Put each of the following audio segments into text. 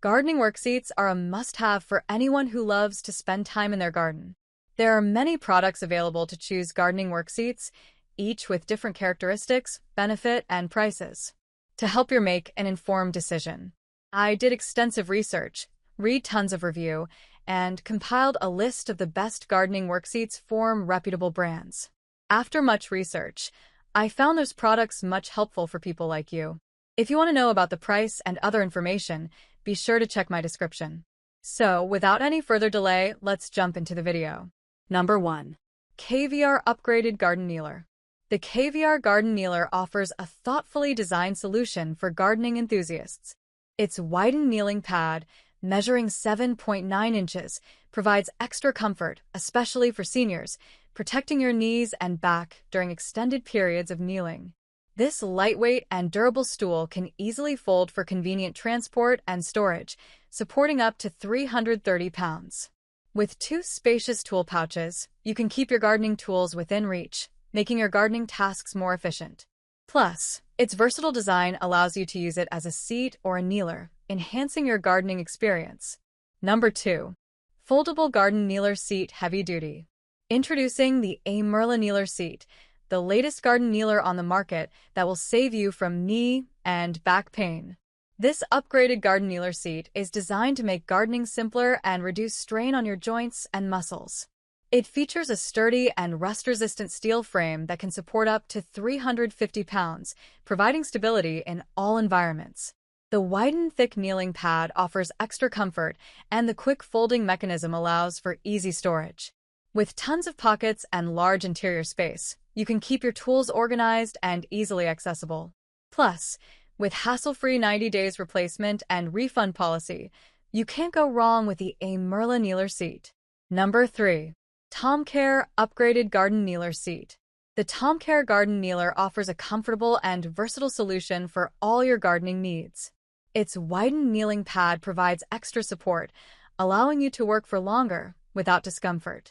Gardening workseats are a must-have for anyone who loves to spend time in their garden. There are many products available to choose gardening workseats, each with different characteristics, benefit, and prices. To help you make an informed decision, I did extensive research, read tons of review, and compiled a list of the best gardening workseats from reputable brands. After much research, I found those products much helpful for people like you. If you want to know about the price and other information, be sure to check my description. So, without any further delay, let's jump into the video. Number 1. KVR Upgraded Garden Kneeler. The KVR Garden Kneeler offers a thoughtfully designed solution for gardening enthusiasts. Its widened kneeling pad, measuring 7.9 inches, provides extra comfort, especially for seniors, protecting your knees and back during extended periods of kneeling. This lightweight and durable stool can easily fold for convenient transport and storage, supporting up to 330 pounds. With 2 spacious tool pouches, you can keep your gardening tools within reach, making your gardening tasks more efficient. Plus, its versatile design allows you to use it as a seat or a kneeler, enhancing your gardening experience. Number 2. Foldable Garden Kneeler Seat Heavy Duty. Introducing the Merla Kneeler Seat, the latest garden kneeler on the market that will save you from knee and back pain. This upgraded garden kneeler seat is designed to make gardening simpler and reduce strain on your joints and muscles. It features a sturdy and rust-resistant steel frame that can support up to 350 pounds, providing stability in all environments. The widened thick kneeling pad offers extra comfort, and the quick folding mechanism allows for easy storage. With tons of pockets and large interior space, you can keep your tools organized and easily accessible. Plus, with hassle-free 90 days replacement and refund policy, you can't go wrong with the Merla Kneeler Seat. Number 3. TomCare Upgraded Garden Kneeler Seat. The TomCare Garden Kneeler offers a comfortable and versatile solution for all your gardening needs. Its widened kneeling pad provides extra support, allowing you to work for longer without discomfort.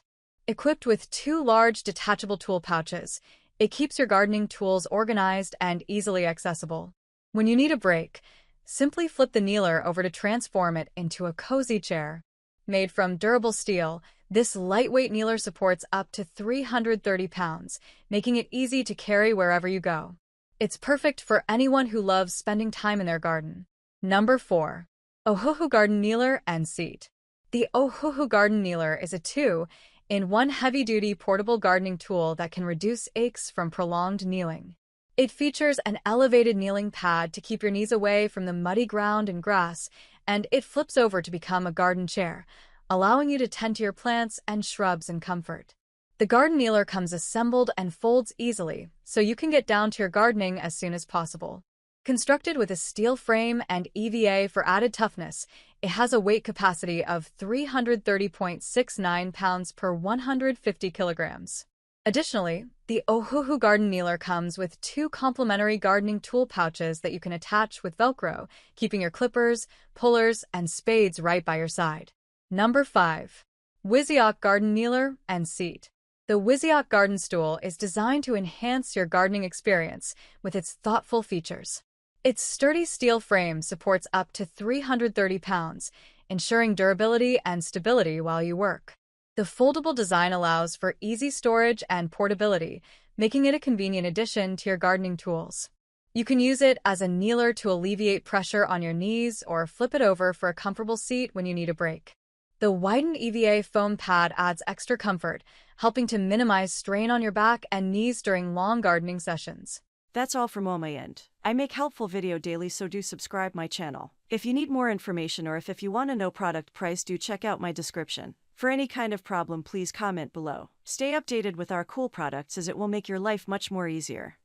Equipped with 2 large detachable tool pouches, it keeps your gardening tools organized and easily accessible. When you need a break, simply flip the kneeler over to transform it into a cozy chair. Made from durable steel, this lightweight kneeler supports up to 330 pounds, making it easy to carry wherever you go. It's perfect for anyone who loves spending time in their garden. Number 4. Ohuhu Garden Kneeler and Seat. The Ohuhu Garden Kneeler is a 2-in-1 heavy-duty portable gardening tool that can reduce aches from prolonged kneeling. It features an elevated kneeling pad to keep your knees away from the muddy ground and grass, and it flips over to become a garden chair, allowing you to tend to your plants and shrubs in comfort. The garden kneeler comes assembled and folds easily, so you can get down to your gardening as soon as possible. Constructed with a steel frame and EVA for added toughness, it has a weight capacity of 330.69 pounds per 150 kilograms. Additionally, the Ohuhu Garden Kneeler comes with 2 complementary gardening tool pouches that you can attach with Velcro, keeping your clippers, pullers, and spades right by your side. Number 5. Workseats Garden Kneeler and Seat. The Workseats Garden Stool is designed to enhance your gardening experience with its thoughtful features. Its sturdy steel frame supports up to 330 pounds, ensuring durability and stability while you work. The foldable design allows for easy storage and portability, making it a convenient addition to your gardening tools. You can use it as a kneeler to alleviate pressure on your knees or flip it over for a comfortable seat when you need a break. The widened EVA foam pad adds extra comfort, helping to minimize strain on your back and knees during long gardening sessions. That's all from my end. I make helpful video daily, so do subscribe my channel. If you need more information or if you want to know product price, do check out my description. For any kind of problem, please comment below. Stay updated with our cool products as it will make your life much more easier.